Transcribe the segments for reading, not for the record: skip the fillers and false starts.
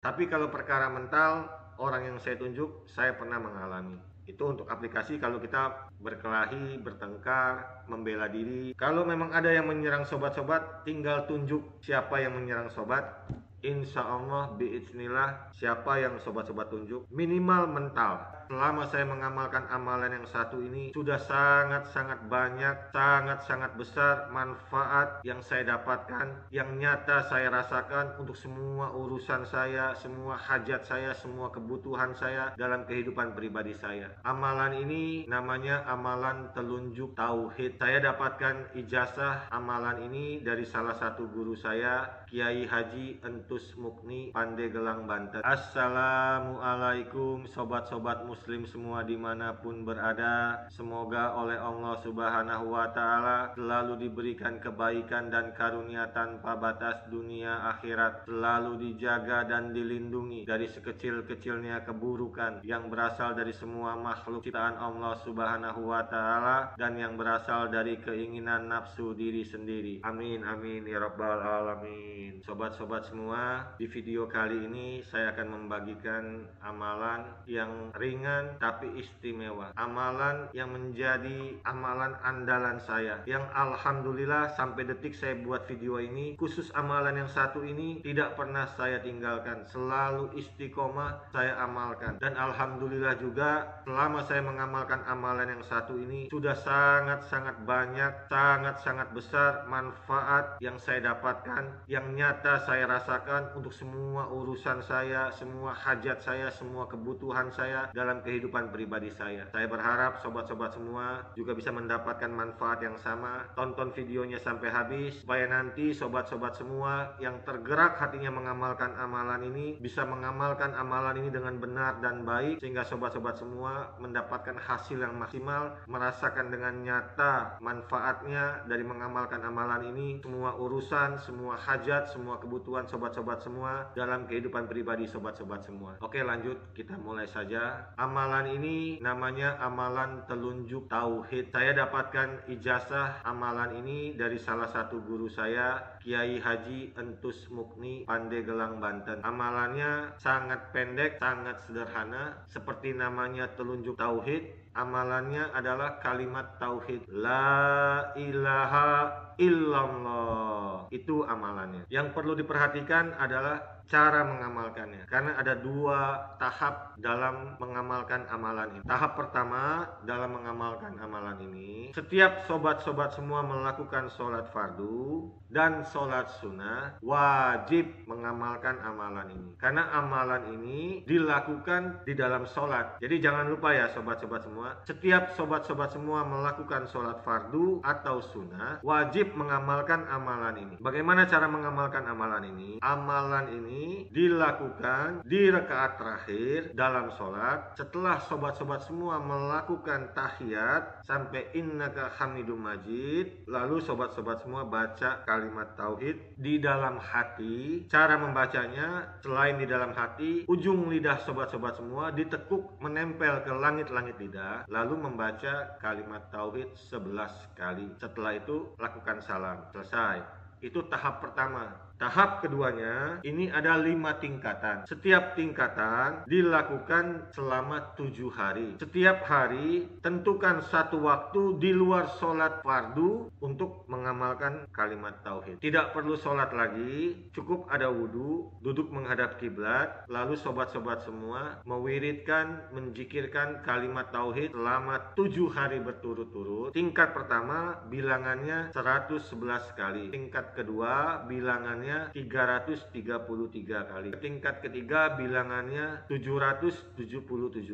Tapi kalau perkara mental, orang yang saya tunjuk, saya pernah mengalami. Itu untuk aplikasi kalau kita berkelahi, bertengkar, membela diri. Kalau memang ada yang menyerang sobat-sobat, tinggal tunjuk siapa yang menyerang sobat. Insya Allah, biiznillah, siapa yang sobat-sobat tunjuk, minimal mental. Selama saya mengamalkan amalan yang satu ini, sudah sangat-sangat banyak, sangat-sangat besar manfaat yang saya dapatkan, yang nyata saya rasakan untuk semua urusan saya, semua hajat saya, semua kebutuhan saya dalam kehidupan pribadi saya. Amalan ini namanya amalan telunjuk tauhid. Saya dapatkan ijazah amalan ini dari salah satu guru saya, Kiai Haji Entus Mukni, Pandeglang, Banten. Assalamualaikum sobat-sobat muslim semua dimanapun berada. Semoga oleh Allah Subhanahu wa Ta'ala selalu diberikan kebaikan dan karunia tanpa batas dunia akhirat, selalu dijaga dan dilindungi dari sekecil-kecilnya keburukan yang berasal dari semua makhluk ciptaan Allah Subhanahu wa Ta'ala dan yang berasal dari keinginan nafsu diri sendiri. Amin amin ya rabbal alamin. Sobat-sobat semua, di video kali ini saya akan membagikan amalan yang ringan tapi istimewa. Amalan yang menjadi amalan andalan saya, yang alhamdulillah sampai detik saya buat video ini, khusus amalan yang satu ini tidak pernah saya tinggalkan, selalu istiqomah saya amalkan. Dan alhamdulillah juga selama saya mengamalkan amalan yang satu ini, sudah sangat-sangat banyak, sangat-sangat besar manfaat yang saya dapatkan, yang nyata saya rasakan untuk semua urusan saya, semua hajat saya, semua kebutuhan saya dalam kehidupan pribadi saya. Saya berharap sobat-sobat semua juga bisa mendapatkan manfaat yang sama. Tonton videonya sampai habis supaya nanti sobat-sobat semua yang tergerak hatinya mengamalkan amalan ini bisa mengamalkan amalan ini dengan benar dan baik, sehingga sobat-sobat semua mendapatkan hasil yang maksimal, merasakan dengan nyata manfaatnya dari mengamalkan amalan ini. Semua urusan, semua hajat, semua kebutuhan sobat-sobat semua dalam kehidupan pribadi sobat-sobat semua. Oke, lanjut, kita mulai saja. Amalan ini namanya amalan telunjuk tauhid. Saya dapatkan ijazah amalan ini dari salah satu guru saya, Kiai Haji Entus Mukni, Pandeglang, Banten. Amalannya sangat pendek, sangat sederhana, seperti namanya telunjuk tauhid. Amalannya adalah kalimat tauhid, la ilaha illallah. Itu amalannya. Yang perlu diperhatikan adalah cara mengamalkannya, karena ada dua tahap dalam mengamalkan amalan ini. Tahap pertama dalam mengamalkan amalan ini, setiap sobat-sobat semua melakukan sholat fardu dan sholat sunnah, wajib mengamalkan amalan ini, karena amalan ini dilakukan di dalam sholat. Jadi jangan lupa ya sobat-sobat semua, setiap sobat-sobat semua melakukan sholat fardu atau sunnah, wajib mengamalkan amalan ini. Bagaimana cara mengamalkan amalan ini? Amalan ini dilakukan di rakaat terakhir dalam sholat, setelah sobat-sobat semua melakukan tahiyat sampai innaka hamidum majid, lalu sobat-sobat semua baca kalimat tauhid di dalam hati. Cara membacanya, selain di dalam hati, ujung lidah sobat-sobat semua ditekuk menempel ke langit-langit lidah, lalu membaca kalimat tauhid 11 kali. Setelah itu lakukan salam, selesai. Itu tahap pertama. Tahap keduanya, ini ada 5 tingkatan. Setiap tingkatan dilakukan selama 7 hari. Setiap hari tentukan satu waktu di luar sholat fardu untuk mengamalkan kalimat tauhid. Tidak perlu sholat lagi, cukup ada wudhu, duduk menghadap kiblat, lalu sobat-sobat semua mewiridkan, menjikirkan kalimat tauhid selama 7 hari berturut-turut. Tingkat pertama bilangannya 111 kali. Tingkat kedua bilangannya 333 kali. Tingkat ketiga bilangannya 777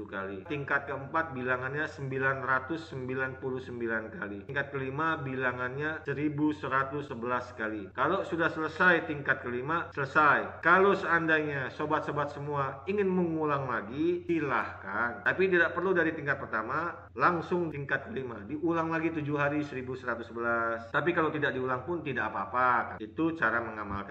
kali. Tingkat keempat bilangannya 999 kali. Tingkat kelima bilangannya 1111 kali. Kalau sudah selesai tingkat kelima, selesai. Kalau seandainya sobat-sobat semua ingin mengulang lagi, silahkan. Tapi tidak perlu dari tingkat pertama langsung tingkat kelima, diulang lagi 7 hari 1111. Tapi kalau tidak diulang pun tidak apa-apa. Itu cara mengamalkannya.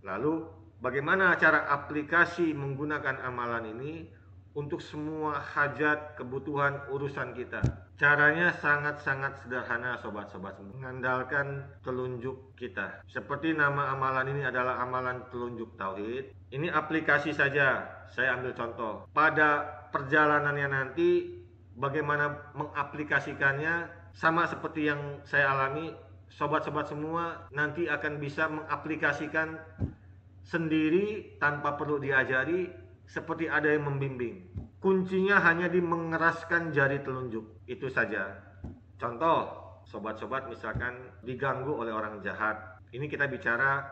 Lalu bagaimana cara aplikasi menggunakan amalan ini untuk semua hajat, kebutuhan, urusan kita? Caranya sangat-sangat sederhana sobat-sobat, mengandalkan telunjuk kita. Seperti nama amalan ini adalah amalan telunjuk tauhid. Ini aplikasi saja, saya ambil contoh. Pada perjalanannya nanti bagaimana mengaplikasikannya sama seperti yang saya alami. Sobat-sobat semua nanti akan bisa mengaplikasikan sendiri tanpa perlu diajari, seperti ada yang membimbing. Kuncinya hanya di mengeraskan jari telunjuk, itu saja. Contoh, sobat-sobat misalkan diganggu oleh orang jahat. Ini kita bicara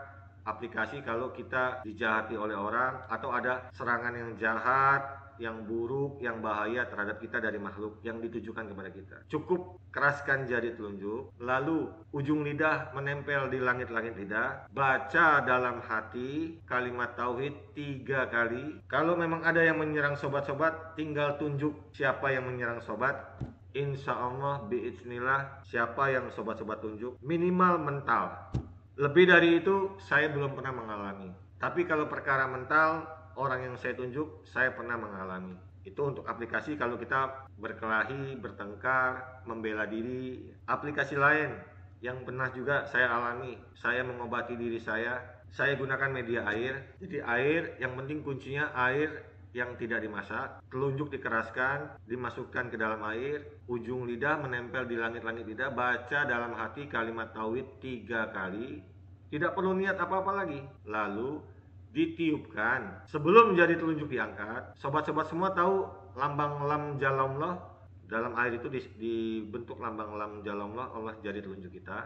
aplikasi kalau kita dijahati oleh orang atau ada serangan yang jahat, yang buruk, yang bahaya terhadap kita dari makhluk yang ditujukan kepada kita. Cukup keraskan jari telunjuk, lalu ujung lidah menempel di langit-langit lidah, baca dalam hati kalimat tauhid 3 kali. Kalau memang ada yang menyerang sobat-sobat, tinggal tunjuk siapa yang menyerang sobat. Insya Allah biiznillah siapa yang sobat-sobat tunjuk, minimal mental. Lebih dari itu saya belum pernah mengalami. Tapi kalau perkara mental, orang yang saya tunjuk saya pernah mengalami. Itu untuk aplikasi kalau kita berkelahi, bertengkar, membela diri. Aplikasi lain yang pernah juga saya alami, saya mengobati diri saya gunakan media air. Jadi air, yang penting kuncinya air yang tidak dimasak. Telunjuk dikeraskan, dimasukkan ke dalam air, ujung lidah menempel di langit-langit lidah, baca dalam hati kalimat tauhid 3 kali. Tidak perlu niat apa-apa lagi. Lalu ditiupkan. Sebelum jari telunjuk diangkat, sobat-sobat semua tahu lambang lam jalamullah. Dalam air itu dibentuk lambang lam jalamullah, Allah jari telunjuk kita,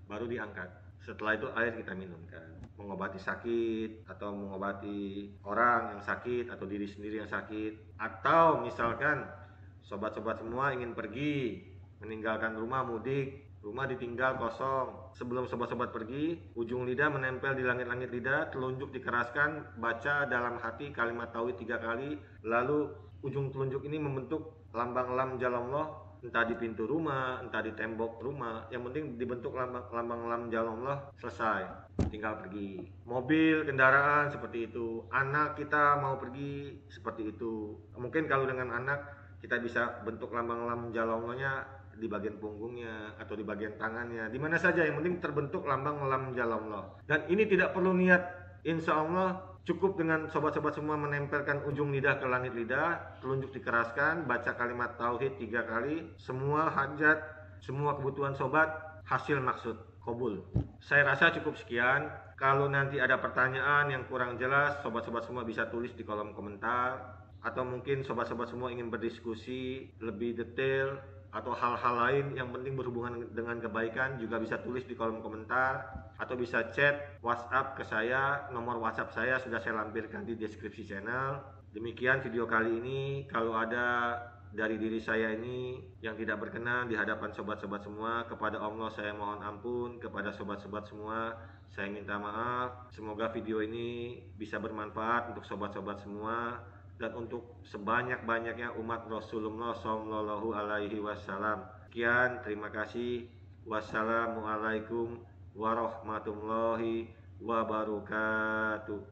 baru diangkat. Setelah itu air kita minumkan. Mengobati sakit atau mengobati orang yang sakit atau diri sendiri yang sakit. Atau misalkan sobat-sobat semua ingin pergi, meninggalkan rumah, mudik, rumah ditinggal kosong. Sebelum sobat-sobat pergi, ujung lidah menempel di langit-langit lidah, telunjuk dikeraskan, baca dalam hati kalimat tauhid 3 kali, lalu ujung telunjuk ini membentuk lambang lam jalamullah, entah di pintu rumah, entah di tembok rumah. Yang penting dibentuk lambang lam jalamullah, selesai, tinggal pergi. Mobil, kendaraan seperti itu. Anak kita mau pergi seperti itu. Mungkin kalau dengan anak kita bisa bentuk lambang lam jalamullahnya di bagian punggungnya atau di bagian tangannya, di mana saja, yang penting terbentuk lambang lam jalamullah. Dan ini tidak perlu niat, insya Allah cukup dengan sobat-sobat semua menempelkan ujung lidah ke langit lidah, telunjuk dikeraskan, baca kalimat tauhid 3 kali, semua hajat, semua kebutuhan sobat hasil maksud, kabul. Saya rasa cukup sekian. Kalau nanti ada pertanyaan yang kurang jelas, sobat-sobat semua bisa tulis di kolom komentar, atau mungkin sobat-sobat semua ingin berdiskusi lebih detail atau hal-hal lain yang penting berhubungan dengan kebaikan, juga bisa tulis di kolom komentar atau bisa chat WhatsApp ke saya. Nomor WhatsApp saya sudah saya lampirkan di deskripsi channel. Demikian video kali ini. Kalau ada dari diri saya ini yang tidak berkenan di hadapan sobat-sobat semua, kepada Allah saya mohon ampun, kepada sobat-sobat semua saya minta maaf. Semoga video ini bisa bermanfaat untuk sobat-sobat semua dan untuk sebanyak-banyaknya umat Rasulullah Shallallahu Alaihi Wasallam. Sekian, terima kasih. Wassalamualaikum warahmatullahi wabarakatuh.